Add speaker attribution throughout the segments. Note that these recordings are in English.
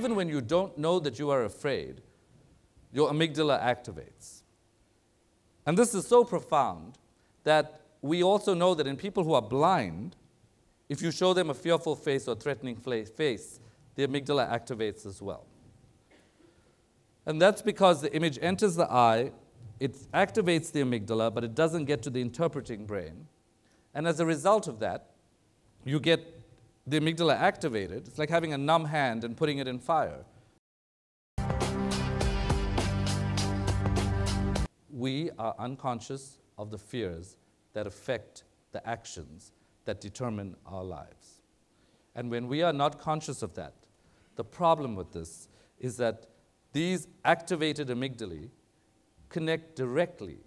Speaker 1: even when you don't know that you are afraid, your amygdala activates. And this is so profound that we also know that in people who are blind, if you show them a fearful face or threatening face, the amygdala activates as well. And that's because the image enters the eye, it activates the amygdala, but it doesn't get to the interpreting brain. And as a result of that, you get the amygdala activated. It's like having a numb hand and putting it in fire. We are unconscious of the fears that affect the actions that determine our lives. And when we are not conscious of that, the problem with this is that these activated amygdalae connect directly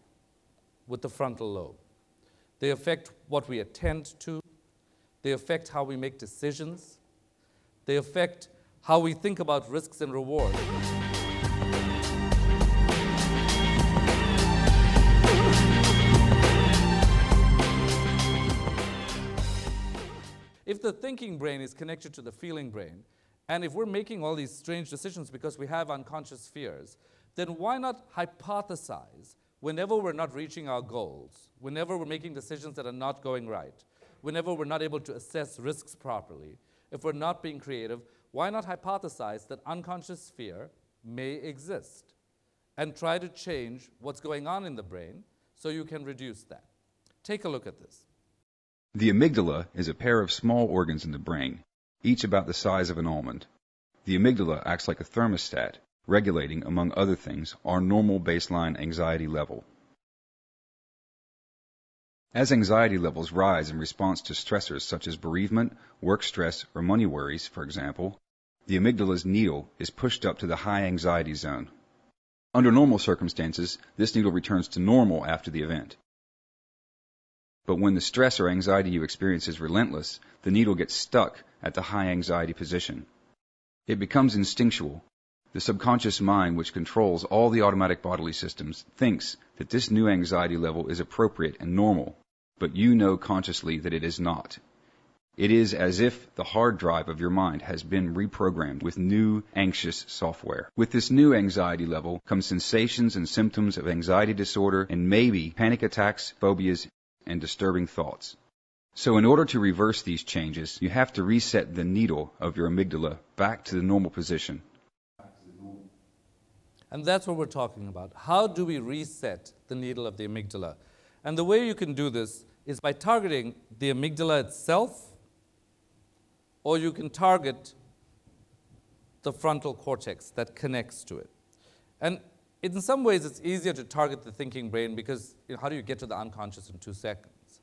Speaker 1: with the frontal lobe. They affect what we attend to. They affect how we make decisions. They affect how we think about risks and rewards. If the thinking brain is connected to the feeling brain, and if we're making all these strange decisions because we have unconscious fears, then why not hypothesize whenever we're not reaching our goals, whenever we're making decisions that are not going right, whenever we're not able to assess risks properly, if we're not being creative, why not hypothesize that unconscious fear may exist and try to change what's going on in the brain so you can reduce that? Take a look at this.
Speaker 2: The amygdala is a pair of small organs in the brain, each about the size of an almond. The amygdala acts like a thermostat, regulating, among other things, our normal baseline anxiety level. As anxiety levels rise in response to stressors such as bereavement, work stress, or money worries, for example, the amygdala's needle is pushed up to the high anxiety zone. Under normal circumstances, this needle returns to normal after the event. But when the stress or anxiety you experience is relentless, the needle gets stuck at the high anxiety position. It becomes instinctual. The subconscious mind, which controls all the automatic bodily systems, thinks that this new anxiety level is appropriate and normal, but you know consciously that it is not. It is as if the hard drive of your mind has been reprogrammed with new anxious software. With this new anxiety level come sensations and symptoms of anxiety disorder and maybe panic attacks, phobias, and disturbing thoughts. So in order to reverse these changes, you have to reset the needle of your amygdala back to the normal position.
Speaker 1: And that's what we're talking about. How do we reset the needle of the amygdala? And the way you can do this is by targeting the amygdala itself, or you can target the frontal cortex that connects to it. And in some ways, it's easier to target the thinking brain because how do you get to the unconscious in 2 seconds?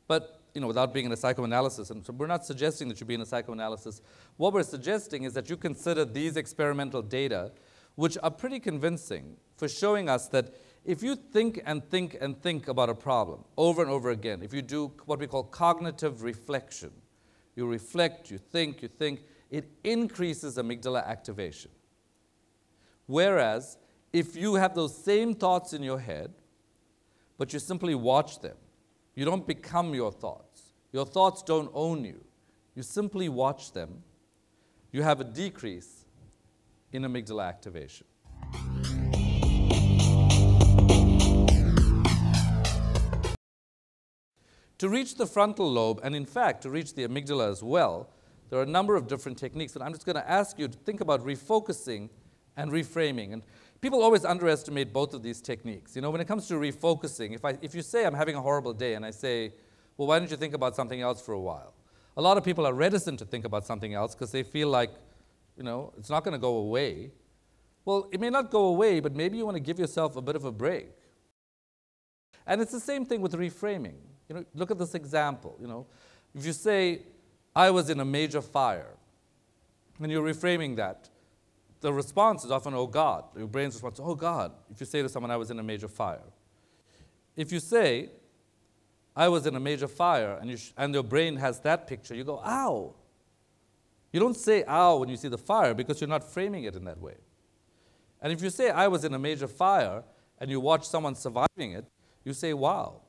Speaker 1: But without being in a psychoanalysis, and so we're not suggesting that you be in a psychoanalysis. What we're suggesting is that you consider these experimental data, which are pretty convincing for showing us that if you think and think and think about a problem over and over again, if you do what we call cognitive reflection, you reflect, you think, it increases amygdala activation. Whereas, if you have those same thoughts in your head, but you simply watch them, you don't become your thoughts. Your thoughts don't own you. You simply watch them, you have a decrease in amygdala activation. To reach the frontal lobe, and in fact to reach the amygdala as well, there are a number of different techniques, and I'm just going to ask you to think about refocusing and reframing. And people always underestimate both of these techniques. When it comes to refocusing, if you say I'm having a horrible day and I say, well, why don't you think about something else for a while? A lot of people are reticent to think about something else because they feel like, it's not going to go away. Well, it may not go away, but maybe you want to give yourself a bit of a break. And it's the same thing with reframing. Look at this example. If you say, I was in a major fire, and you're reframing that, the response is often, oh God. Your brain's response, oh God, if you say to someone, I was in a major fire. If you say, I was in a major fire, and your brain has that picture, you go, ow. You don't say ow when you see the fire because you're not framing it in that way. And if you say, I was in a major fire, and you watch someone surviving it, you say, wow.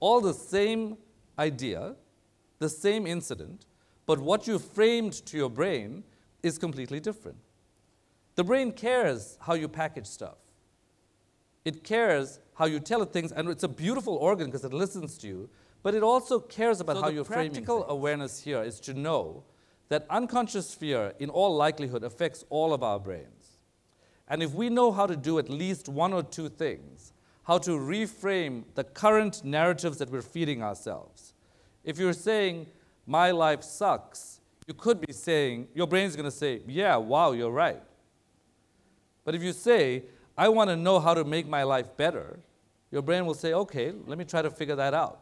Speaker 1: All the same idea, the same incident, but what you framed to your brain is completely different. The brain cares how you package stuff. It cares how you tell it things, and it's a beautiful organ because it listens to you, but it also cares about how you're framing things. Practical awareness here is to know that unconscious fear, in all likelihood, affects all of our brains. And if we know how to do at least one or two things, how to reframe the current narratives that we're feeding ourselves. If you're saying, my life sucks, you could be saying, your brain's going to say, yeah, wow, you're right. But if you say, I want to know how to make my life better, your brain will say, okay, let me try to figure that out.